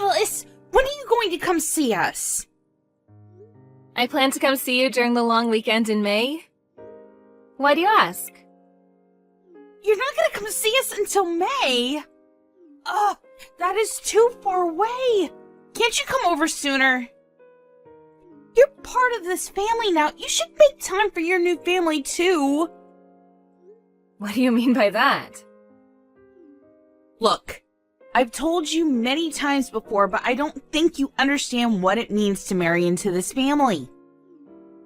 Alice, when are you going to come see us? I plan to come see you during the long weekend in May. Why do you ask? You're not going to come see us until May? Ugh, that is too far away. Can't you come over sooner? You're part of this family now. You should make time for your new family, too. What do you mean by that? Look, I've told you many times before, but I don't think you understand what it means to marry into this family.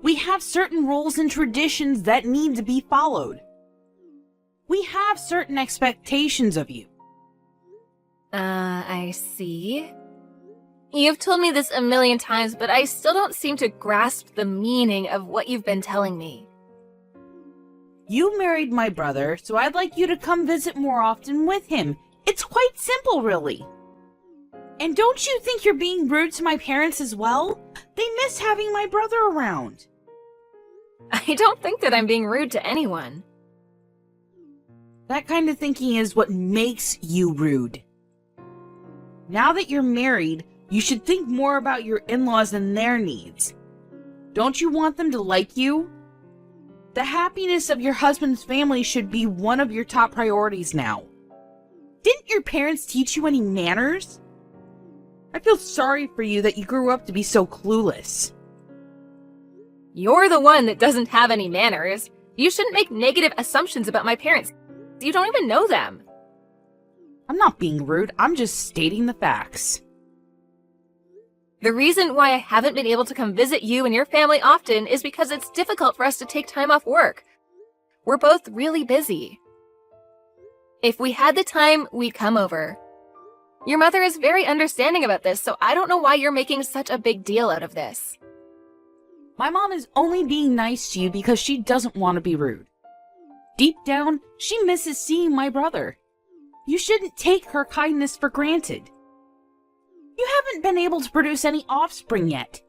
We have certain rules and traditions that need to be followed. We have certain expectations of you. I see. You've told me this a million times, but I still don't seem to grasp the meaning of what you've been telling me. You married my brother, so I'd like you to come visit more often with him. It's quite simple, really. And don't you think you're being rude to my parents as well? They miss having my brother around. I don't think that I'm being rude to anyone. That kind of thinking is what makes you rude. Now that you're married, you should think more about your in-laws and their needs. Don't you want them to like you? The happiness of your husband's family should be one of your top priorities now. Didn't your parents teach you any manners? I feel sorry for you that you grew up to be so clueless. You're the one that doesn't have any manners. You shouldn't make negative assumptions about my parents. You don't even know them. I'm not being rude, I'm just stating the facts. The reason why I haven't been able to come visit you and your family often is because it's difficult for us to take time off work. We're both really busy. If we had the time, we'd come over. Your mother is very understanding about this, so I don't know why you're making such a big deal out of this. My mom is only being nice to you because she doesn't want to be rude. Deep down, she misses seeing my brother. You shouldn't take her kindness for granted. You haven't been able to produce any offspring yet.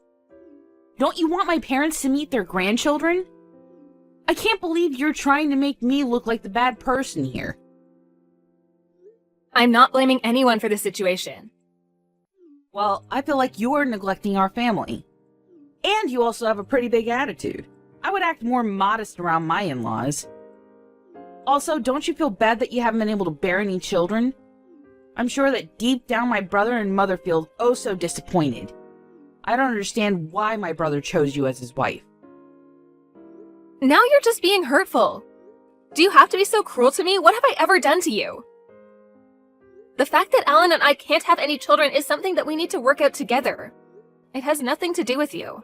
Don't you want my parents to meet their grandchildren? I can't believe you're trying to make me look like the bad person here. I'm not blaming anyone for this situation. Well, I feel like you're neglecting our family. And you also have a pretty big attitude. I would act more modest around my in-laws. Also, don't you feel bad that you haven't been able to bear any children? I'm sure that deep down my brother and mother feel oh so disappointed. I don't understand why my brother chose you as his wife. Now you're just being hurtful. Do you have to be so cruel to me? What have I ever done to you? The fact that Alan and I can't have any children is something that we need to work out together. It has nothing to do with you.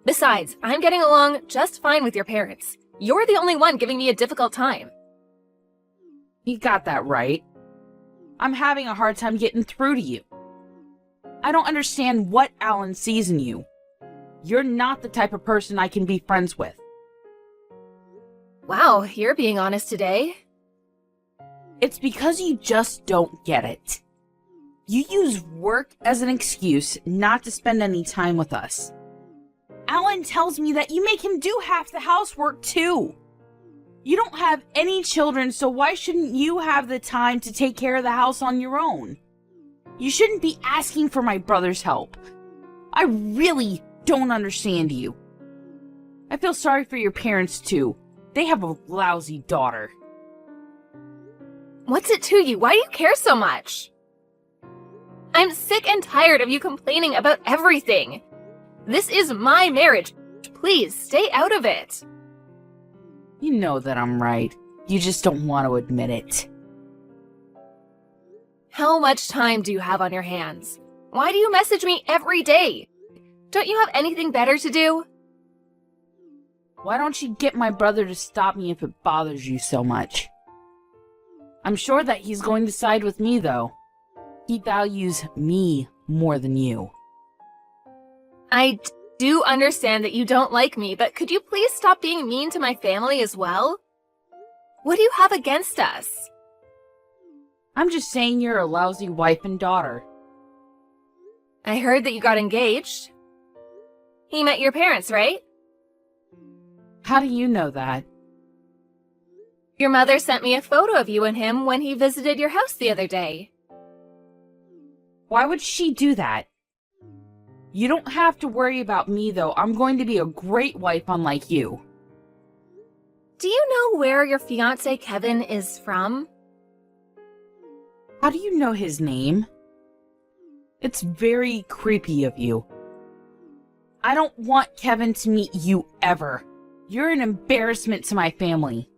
Besides, I'm getting along just fine with your parents. You're the only one giving me a difficult time. You got that right. I'm having a hard time getting through to you. I don't understand what Alan sees in you. You're not the type of person I can be friends with. Wow, you're being honest today. It's because you just don't get it. You use work as an excuse not to spend any time with us. Alan tells me that you make him do half the housework too. You don't have any children, so why shouldn't you have the time to take care of the house on your own? You shouldn't be asking for my brother's help. I really don't understand you. I feel sorry for your parents too. They have a lousy daughter. What's it to you? Why do you care so much? I'm sick and tired of you complaining about everything. This is my marriage. Please, stay out of it. You know that I'm right. You just don't want to admit it. How much time do you have on your hands? Why do you message me every day? Don't you have anything better to do? Why don't you get my brother to stop me if it bothers you so much? I'm sure that he's going to side with me, though. He values me more than you. I do understand that you don't like me, but could you please stop being mean to my family as well? What do you have against us? I'm just saying you're a lousy wife and daughter. I heard that you got engaged. He met your parents, right? How do you know that? Your mother sent me a photo of you and him when he visited your house the other day. Why would she do that? You don't have to worry about me, though. I'm going to be a great wife unlike you. Do you know where your fiancé Kevin is from? How do you know his name? It's very creepy of you. I don't want Kevin to meet you ever. You're an embarrassment to my family.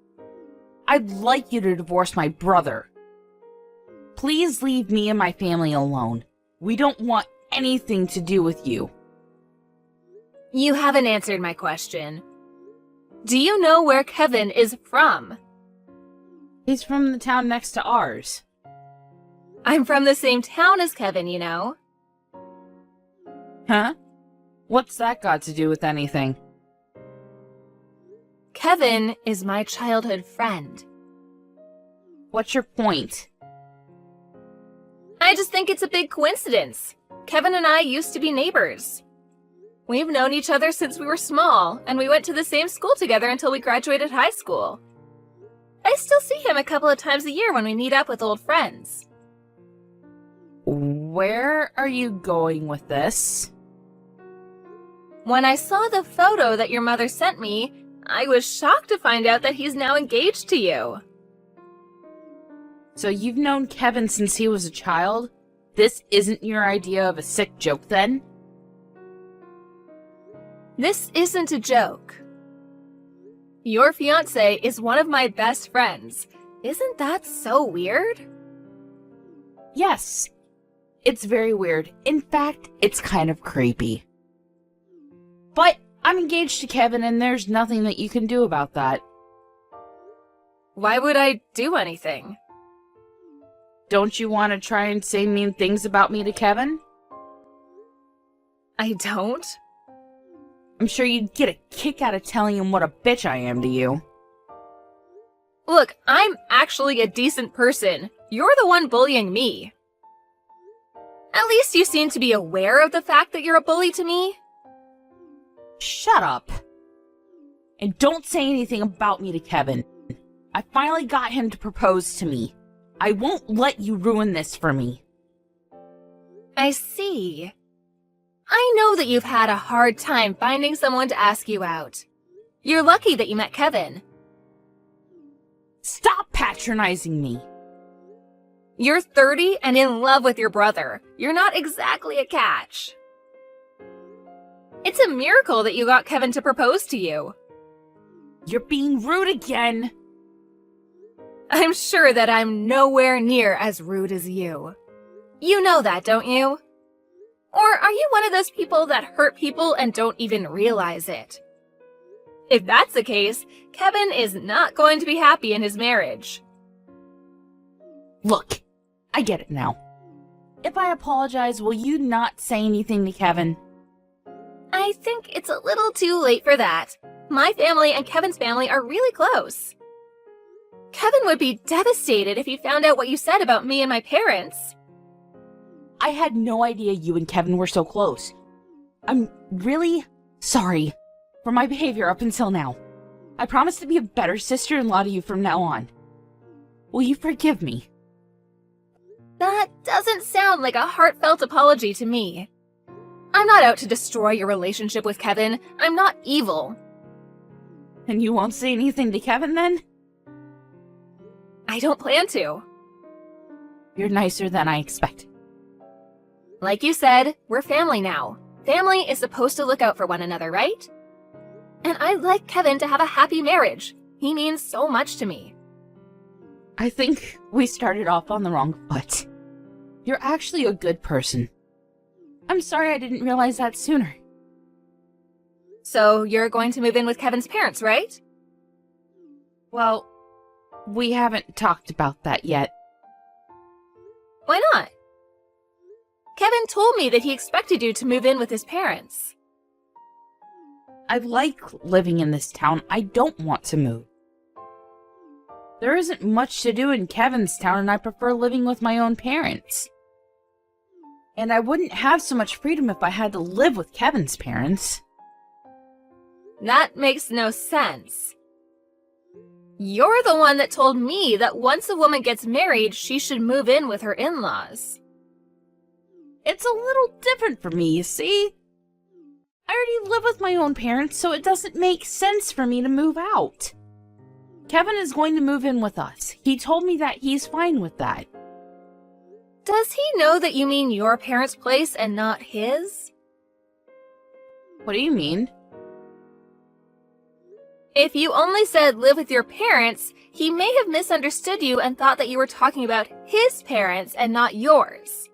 I'd like you to divorce my brother. Please leave me and my family alone. We don't want anything to do with you. You haven't answered my question. Do you know where Kevin is from? He's from the town next to ours. I'm from the same town as Kevin, you know. Huh? What's that got to do with anything? Kevin is my childhood friend. What's your point? I just think it's a big coincidence. Kevin and I used to be neighbors. We've known each other since we were small, and we went to the same school together until we graduated high school. I still see him a couple of times a year when we meet up with old friends. Where are you going with this? When I saw the photo that your mother sent me, I was shocked to find out that he's now engaged to you. So you've known Kevin since he was a child? This isn't your idea of a sick joke, then? This isn't a joke. Your fiancé is one of my best friends. Isn't that so weird? Yes. It's very weird. In fact, it's kind of creepy. But I'm engaged to Kevin, and there's nothing that you can do about that. Why would I do anything? Don't you want to try and say mean things about me to Kevin? I don't. I'm sure you'd get a kick out of telling him what a bitch I am to you. Look, I'm actually a decent person. You're the one bullying me. At least you seem to be aware of the fact that you're a bully to me. Shut up. And don't say anything about me to Kevin. I finally got him to propose to me. I won't let you ruin this for me. I see. I know that you've had a hard time finding someone to ask you out. You're lucky that you met Kevin. Stop patronizing me. You're 30 and in love with your brother. You're not exactly a catch. It's a miracle that you got Kevin to propose to you. You're being rude again. I'm sure that I'm nowhere near as rude as you. You know that, don't you? Or are you one of those people that hurt people and don't even realize it? If that's the case, Kevin is not going to be happy in his marriage. Look, I get it now. If I apologize, will you not say anything to Kevin? I think it's a little too late for that. My family and Kevin's family are really close. Kevin would be devastated if he found out what you said about me and my parents. I had no idea you and Kevin were so close. I'm really sorry for my behavior up until now. I promise to be a better sister-in-law to you from now on. Will you forgive me? That doesn't sound like a heartfelt apology to me. I'm not out to destroy your relationship with Kevin. I'm not evil. And you won't say anything to Kevin then? I don't plan to. You're nicer than I expected. Like you said, we're family now. Family is supposed to look out for one another, right? And I'd like Kevin to have a happy marriage. He means so much to me. I think we started off on the wrong foot. You're actually a good person. I'm sorry I didn't realize that sooner. So you're going to move in with Kevin's parents, right? Well, we haven't talked about that yet. Why not? Kevin told me that he expected you to move in with his parents. I like living in this town. I don't want to move. There isn't much to do in Kevin's town, and I prefer living with my own parents. And I wouldn't have so much freedom if I had to live with Kevin's parents. That makes no sense. You're the one that told me that once a woman gets married, she should move in with her in-laws. It's a little different for me, you see? I already live with my own parents, so it doesn't make sense for me to move out. Kevin is going to move in with us. He told me that he's fine with that. Does he know that you mean your parents' place and not his? What do you mean? If you only said live with your parents, he may have misunderstood you and thought that you were talking about his parents and not yours.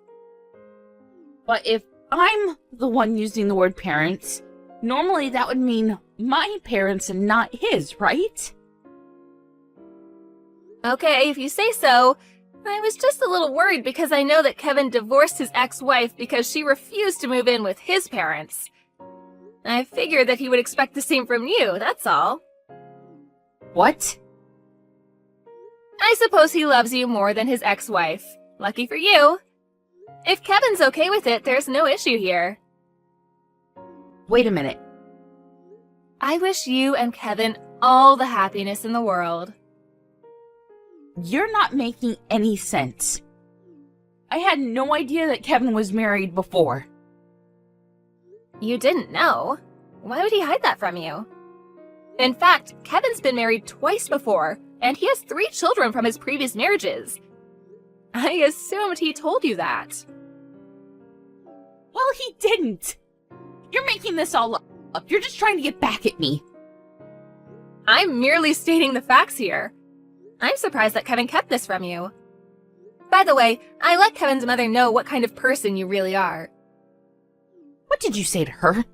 But if I'm the one using the word parents, normally that would mean my parents and not his, right? Okay, if you say so. I was just a little worried because I know that Kevin divorced his ex-wife because she refused to move in with his parents. I figured that he would expect the same from you, that's all. What? I suppose he loves you more than his ex-wife. Lucky for you. If Kevin's okay with it, there's no issue here. Wait a minute. I wish you and Kevin all the happiness in the world. You're not making any sense. I had no idea that Kevin was married before. You didn't know? Why would he hide that from you? In fact, Kevin's been married twice before, and he has 3 children from his previous marriages. I assumed he told you that. Well, he didn't. You're making this all up. You're just trying to get back at me. I'm merely stating the facts here. I'm surprised that Kevin kept this from you. By the way, I let Kevin's mother know what kind of person you really are. What did you say to her?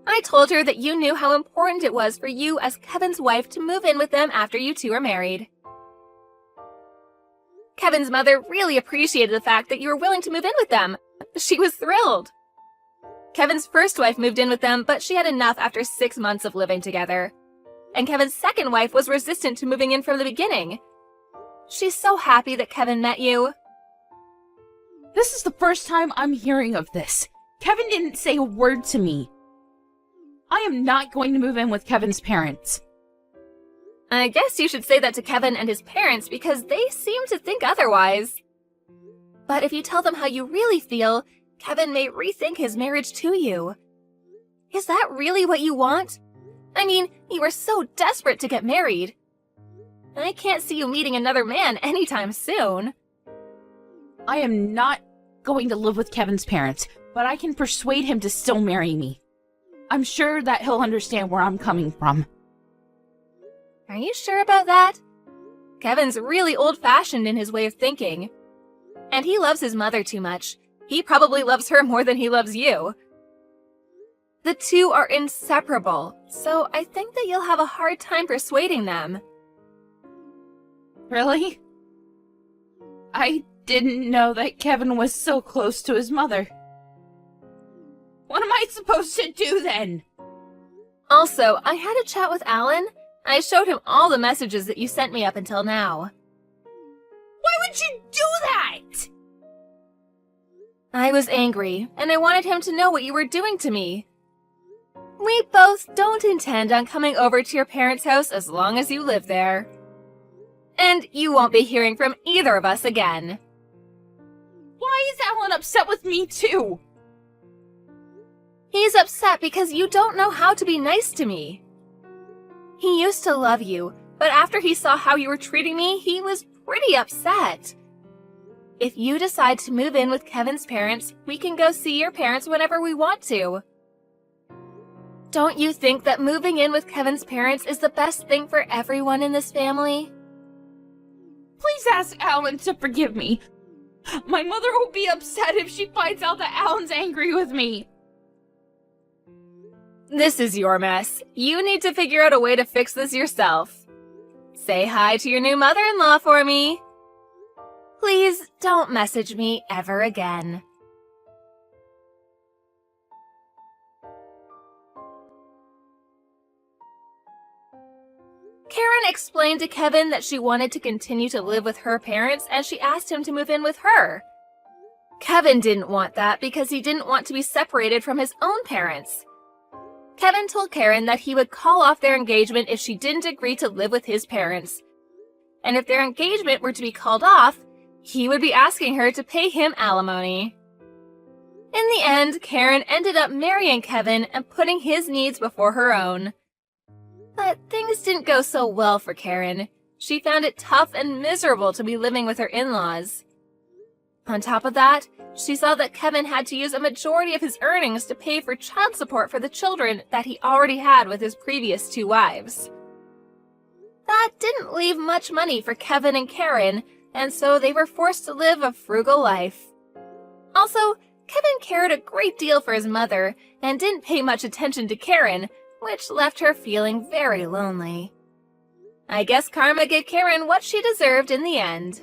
I told her that you knew how important it was for you as Kevin's wife to move in with them after you two are married. Kevin's mother really appreciated the fact that you were willing to move in with them. She was thrilled. Kevin's first wife moved in with them, but she had enough after 6 months of living together. And Kevin's second wife was resistant to moving in from the beginning. She's so happy that Kevin met you. This is the first time I'm hearing of this. Kevin didn't say a word to me. I am not going to move in with Kevin's parents. I guess you should say that to Kevin and his parents because they seem to think otherwise. But if you tell them how you really feel, Kevin may rethink his marriage to you. Is that really what you want? I mean, you were so desperate to get married. I can't see you meeting another man anytime soon. I am not going to live with Kevin's parents, but I can persuade him to still marry me. I'm sure that he'll understand where I'm coming from. Are you sure about that? Kevin's really old-fashioned in his way of thinking. And he loves his mother too much. He probably loves her more than he loves you. The two are inseparable, so I think that you'll have a hard time persuading them. Really? I didn't know that Kevin was so close to his mother. What am I supposed to do then? Also, I had a chat with Alan. I showed him all the messages that you sent me up until now. Why would you do that? I was angry, and I wanted him to know what you were doing to me. We both don't intend on coming over to your parents' house as long as you live there. And you won't be hearing from either of us again. Why is Alan upset with me too? He's upset because you don't know how to be nice to me. He used to love you, but after he saw how you were treating me, he was pretty upset. If you decide to move in with Kevin's parents, we can go see your parents whenever we want to. Don't you think that moving in with Kevin's parents is the best thing for everyone in this family? Please ask Alan to forgive me. My mother will be upset if she finds out that Alan's angry with me. This is your mess. You need to figure out a way to fix this yourself. Say hi to your new mother-in-law for me. Please don't message me ever again. Karen explained to Kevin that she wanted to continue to live with her parents and she asked him to move in with her. Kevin didn't want that because he didn't want to be separated from his own parents. Kevin told Karen that he would call off their engagement if she didn't agree to live with his parents. And if their engagement were to be called off, he would be asking her to pay him alimony. In the end, Karen ended up marrying Kevin and putting his needs before her own. But things didn't go so well for Karen. She found it tough and miserable to be living with her in-laws. On top of that, she saw that Kevin had to use a majority of his earnings to pay for child support for the children that he already had with his previous 2 wives. That didn't leave much money for Kevin and Karen, and so they were forced to live a frugal life. Also, Kevin cared a great deal for his mother and didn't pay much attention to Karen, which left her feeling very lonely. I guess karma gave Karen what she deserved in the end.